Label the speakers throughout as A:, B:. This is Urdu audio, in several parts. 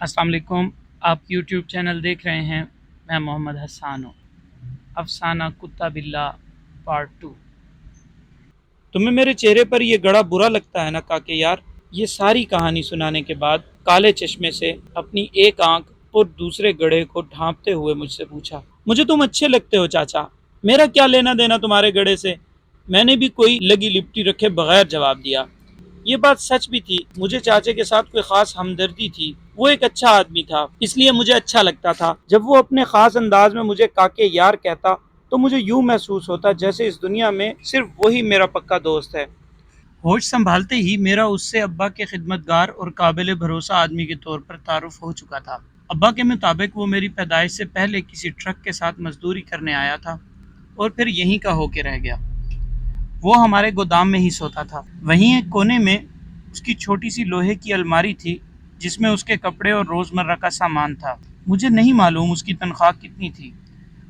A: السلام علیکم. آپ یوٹیوب چینل دیکھ رہے ہیں. میں محمد حسان ہوں. افسانہ کتا بلّہ پارٹ 2. تمہیں میرے چہرے پر یہ گڑا برا لگتا ہے نا کاکے یار؟ یہ ساری کہانی سنانے کے بعد کالے چشمے سے اپنی ایک آنکھ اور دوسرے گڑھے کو ڈھانپتے ہوئے مجھ سے پوچھا. مجھے تم اچھے لگتے ہو چاچا، میرا کیا لینا دینا تمہارے گڑھے سے؟ میں نے بھی کوئی لگی لپٹی رکھے بغیر جواب دیا. یہ بات سچ بھی تھی، مجھے چاچے کے ساتھ کوئی خاص ہمدردی تھی. وہ ایک اچھا آدمی تھا، اس لیے مجھے اچھا لگتا تھا. جب وہ اپنے خاص انداز میں مجھے کاکے یار کہتا تو مجھے یوں محسوس ہوتا جیسے اس دنیا میں صرف وہی میرا پکا دوست ہے. ہوش سنبھالتے ہی میرا اس سے ابا کے خدمتگار اور قابل بھروسہ آدمی کے طور پر تعارف ہو چکا تھا. ابا کے مطابق وہ میری پیدائش سے پہلے کسی ٹرک کے ساتھ مزدوری کرنے آیا تھا اور پھر یہیں کا ہو کے رہ گیا. وہ ہمارے گودام میں ہی سوتا تھا. وہیں ایک کونے میں اس کی چھوٹی سی لوہے کی الماری تھی جس میں اس کے کپڑے اور روزمرہ کا سامان تھا. مجھے نہیں معلوم اس کی تنخواہ کتنی تھی.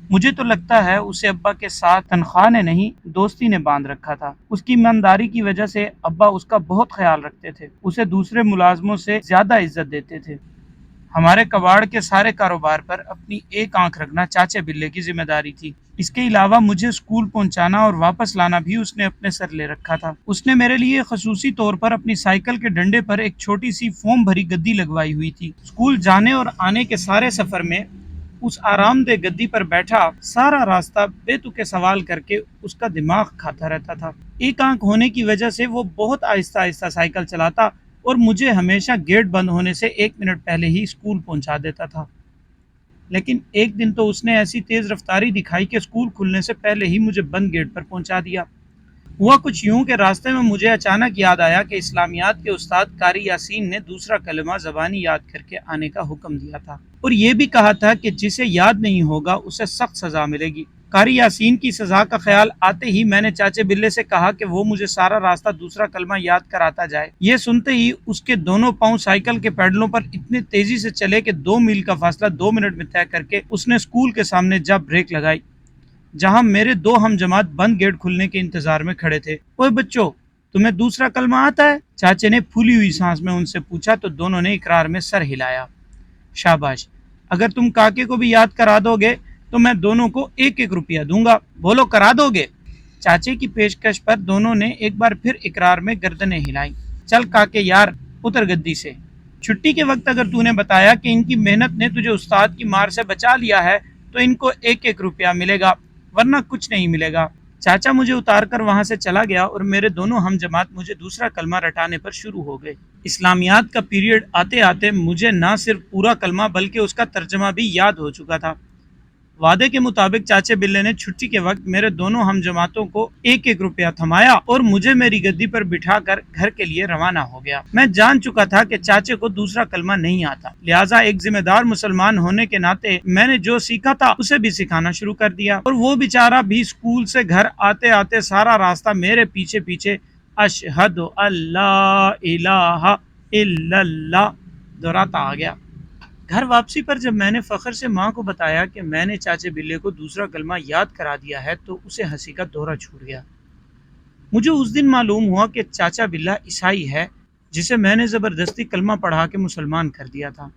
A: مجھے تو لگتا ہے اسے ابا کے ساتھ تنخواہ نے نہیں دوستی نے باندھ رکھا تھا. اس کی ایمانداری کی وجہ سے ابا اس کا بہت خیال رکھتے تھے، اسے دوسرے ملازموں سے زیادہ عزت دیتے تھے. ہمارے کباڑ کے سارے کاروبار پر اپنی ایک آنکھ رکھنا چاچے بلے کی ذمہ داری تھی. اس کے علاوہ مجھے اسکول پہنچانا اور واپس لانا بھی اس نے اپنے سر لے رکھا تھا. اس نے میرے لیے خصوصی طور پر اپنی سائیکل کے ڈنڈے پر ایک چھوٹی سی فوم بھری گدی لگوائی ہوئی تھی. اسکول جانے اور آنے کے سارے سفر میں اس آرام دہ گدی پر بیٹھا سارا راستہ بے تکے سوال کر کے اس کا دماغ کھاتا رہتا تھا. ایک آنکھ ہونے کی وجہ سے وہ بہت آہستہ آہستہ سائیکل چلاتا اور مجھے ہمیشہ گیٹ بند ہونے سے 1 منٹ پہلے ہی اسکول پہنچا دیتا تھا. لیکن ایک دن تو اس نے ایسی تیز رفتاری دکھائی کہ اسکول کھلنے سے پہلے ہی مجھے بند گیٹ پر پہنچا دیا. ہوا کچھ یوں کہ راستے میں مجھے اچانک یاد آیا کہ اسلامیات کے استاد قاری یاسین نے دوسرا کلمہ زبانی یاد کر کے آنے کا حکم دیا تھا اور یہ بھی کہا تھا کہ جسے یاد نہیں ہوگا اسے سخت سزا ملے گی. قاری یاسین کی سزا کا خیال آتے ہی میں نے چاچے بلے سے کہا کہ وہ مجھے سارا راستہ دوسرا کلمہ یاد کراتا جائے. یہ سنتے ہی اس کے دونوں پاؤں سائیکل کے پیڈلوں پر اتنی تیزی سے چلے کہ 2 میل کا فاصلہ 2 منٹ میں طے کر کے اس نے اسکول کے سامنے جا بریک لگائی جہاں میرے 2 ہم جماعت بند گیٹ کھلنے کے انتظار میں کھڑے تھے. اوے بچوں، تمہیں دوسرا کلمہ آتا ہے؟ چاچے نے پھولی ہوئی سانس میں ان سے پوچھا تو دونوں نے اقرار میں سر ہلایا. شاباش، اگر تم کاکے کو بھی یاد کرا دو گے تو میں دونوں کو 1-1 روپیہ دوں گا. بولو کرا دو گے؟ چاچے کی پیشکش پر دونوں نے ایک بار پھر اقرار میں گردنیں ہلائیں. چل کاکے یار، اتر گدی سے. چھٹی کے وقت اگر تو نے بتایا کہ ان کی محنت نے تجھے استاد کی مار سے بچا لیا ہے تو ان کو 1-1 روپیہ ملے گا، ورنہ کچھ نہیں ملے گا. چاچا مجھے اتار کر وہاں سے چلا گیا اور میرے دونوں ہم جماعت مجھے دوسرا کلمہ رٹانے پر شروع ہو گئے. اسلامیات کا پیریڈ آتے آتے مجھے نہ صرف پورا کلمہ بلکہ اس کا ترجمہ بھی یاد ہو چکا تھا. وعدے کے مطابق چاچے بلے نے چھٹی کے وقت میرے دونوں ہم جماعتوں کو 1-1 روپیہ تھمایا اور مجھے میری گدی پر بٹھا کر گھر کے لیے روانہ ہو گیا. میں جان چکا تھا کہ چاچے کو دوسرا کلمہ نہیں آتا، لہٰذا ایک ذمہ دار مسلمان ہونے کے ناطے میں نے جو سیکھا تھا اسے بھی سکھانا شروع کر دیا. اور وہ بیچارہ بھی اسکول سے گھر آتے آتے سارا راستہ میرے پیچھے پیچھے اشہد اللہ الہ الا اللہ دہراتا آ گیا. گھر واپسی پر جب میں نے فخر سے ماں کو بتایا کہ میں نے چاچے بلے کو دوسرا کلمہ یاد کرا دیا ہے تو اسے ہنسی کا دورہ چھوٹ گیا. مجھے اس دن معلوم ہوا کہ چاچا بلہ عیسائی ہے جسے میں نے زبردستی کلمہ پڑھا کے مسلمان کر دیا تھا.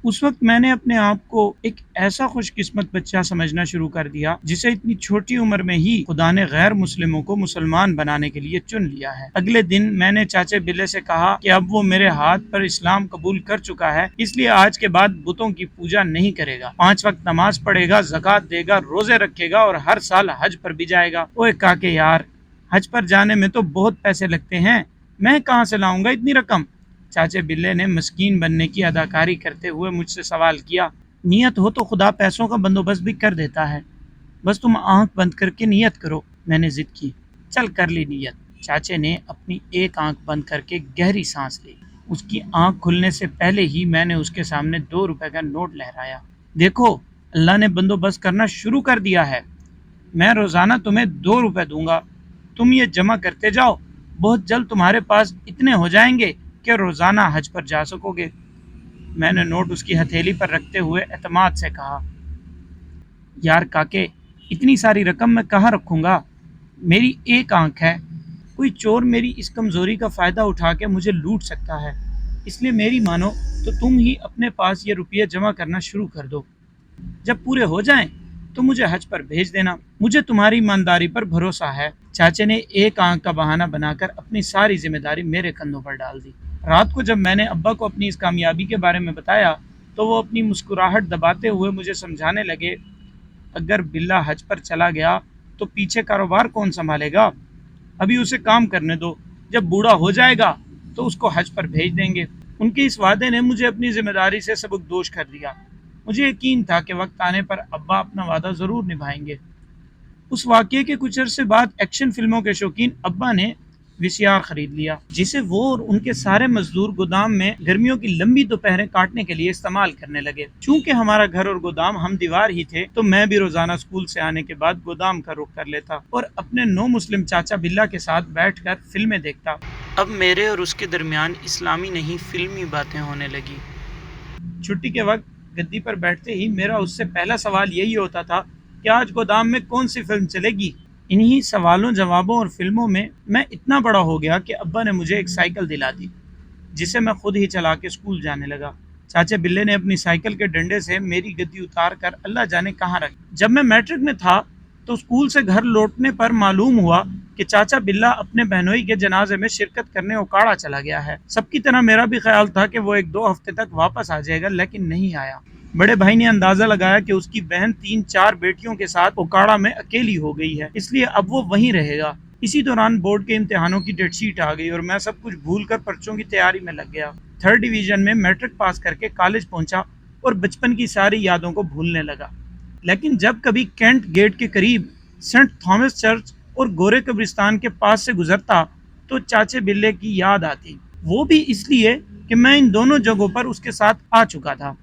A: اس وقت میں نے اپنے آپ کو ایک ایسا خوش قسمت بچہ سمجھنا شروع کر دیا جسے اتنی چھوٹی عمر میں ہی خدا نے غیر مسلموں کو مسلمان بنانے کے لیے چن لیا ہے. اگلے دن میں نے چاچے بلے سے کہا کہ اب وہ میرے ہاتھ پر اسلام قبول کر چکا ہے، اس لیے آج کے بعد بتوں کی پوجا نہیں کرے گا، 5 وقت نماز پڑھے گا، زکوٰۃ دے گا، روزے رکھے گا اور ہر سال حج پر بھی جائے گا. اوے کاکے یار، حج پر جانے میں تو بہت پیسے لگتے ہیں، میں کہاں سے لاؤں گا اتنی رقم؟ چاچے بلے نے مسکین بننے کی اداکاری کرتے ہوئے مجھ سے سوال کیا. نیت ہو تو خدا پیسوں کا بندوبست بھی کر دیتا ہے، بس تم آنکھ بند کر کے نیت کرو. میں نے ضد کی. چل کر لی نیت. چاچے نے اپنی ایک آنکھ بند کر کے گہری سانس لی. اس کی آنکھ کھلنے سے پہلے ہی میں نے اس کے سامنے 2 روپے کا نوٹ لہرایا. دیکھو، اللہ نے بندوبست کرنا شروع کر دیا ہے، میں روزانہ تمہیں 2 روپے دوں گا، تم یہ جمع کرتے جاؤ، بہت جلد تمہارے پاس اتنے ہو جائیں گے کہ روزانہ حج پر جا سکو گے. میں نے نوٹ اس کی ہتھیلی پر رکھتے ہوئے اعتماد سے کہا. یار کاکے، اتنی ساری رقم میں کہاں رکھوں گا؟ میری ایک آنکھ ہے، کوئی چور میری اس کمزوری کا فائدہ اٹھا کے مجھے لوٹ سکتا ہے، اس لیے میری مانو تو تم ہی اپنے پاس یہ روپیے جمع کرنا شروع کر دو، جب پورے ہو جائیں تو مجھے حج پر بھیج دینا، مجھے تمہاری ایمانداری پر بھروسہ ہے۔ چاچے نے ایک آنکھ کا بہانہ بنا کر اپنی ساری ذمہ داری میرے کندھوں پر ڈال دی۔ رات کو جب میں نے ابا کو اپنی اس کامیابی کے بارے میں بتایا تو وہ اپنی مسکراہٹ دباتے ہوئے مجھے سمجھانے لگے، اگر بلا حج پر چلا گیا تو پیچھے کاروبار کون سنبھالے گا؟ ابھی اسے کام کرنے دو، جب بوڑھا ہو جائے گا تو اس کو حج پر بھیج دیں گے۔ ان کے اس وعدے نے مجھے اپنی ذمہ داری سے سبکدوش کر دیا۔ مجھے یقین تھا کہ وقت آنے پر ابا اپنا وعدہ ضرور نبھائیں گے۔ اس واقعے کے کچھ عرصے بعد ایکشن فلموں کے شوقین ابا نے وی سی آر خرید لیا، جسے وہ اور ان کے سارے مزدور گودام میں گرمیوں کی لمبی دوپہریں کاٹنے کے لیے استعمال کرنے لگے۔ چونکہ ہمارا گھر اور گودام ہم دیوار ہی تھے تو میں بھی روزانہ اسکول سے آنے کے بعد گودام کا رخ کر لیتا اور اپنے نو مسلم چاچا بلا کے ساتھ بیٹھ کر فلمیں دیکھتا۔ اب میرے اور اس کے درمیان اسلامی نہیں فلمی باتیں ہونے لگی۔ چھٹی کے وقت گدی پر بیٹھتے ہی میرا اس سے پہلا سوال یہی ہوتا تھا کہ آج گودام میں کون سی فلم چلے گی۔ انہی سوالوں جوابوں اور فلموں میں میں اتنا بڑا ہو گیا کہ ابا نے مجھے ایک سائیکل دلا دی، جسے میں خود ہی چلا کے اسکول جانے لگا۔ چاچا بلے نے اپنی سائیکل کے ڈنڈے سے میری گدی اتار کر اللہ جانے کہاں رکھ۔ جب میں میٹرک میں تھا تو اسکول سے گھر لوٹنے پر معلوم ہوا کہ چاچا بلا اپنے بہنوئی کے جنازے میں شرکت کرنے اوکاڑا چلا گیا ہے۔ سب کی طرح میرا بھی خیال تھا کہ وہ 1-2 ہفتے تک واپس آ جائے گا، لیکن نہیں آیا۔ بڑے بھائی نے اندازہ لگایا کہ اس کی بہن 3-4 بیٹیوں کے ساتھ اوکاڑا میں اکیلی ہو گئی ہے، اس لیے اب وہ وہیں رہے گا۔ اسی دوران بورڈ کے امتحانوں کی ڈیٹ شیٹ آ گئی اور میں سب کچھ بھول کر پرچوں کی تیاری میں لگ گیا۔ 3rd ڈویژن میں میٹرک پاس کر کے کالج پہنچا اور بچپن کی ساری یادوں کو بھولنے لگا۔ لیکن جب کبھی کینٹ گیٹ کے قریب سینٹ تھامس چرچ اور گورے قبرستان کے پاس سے گزرتا تو چاچے بلے کی یاد آتی، وہ بھی اس لیے کہ میں ان دونوں جگہوں پر اس کے ساتھ آ چکا تھا۔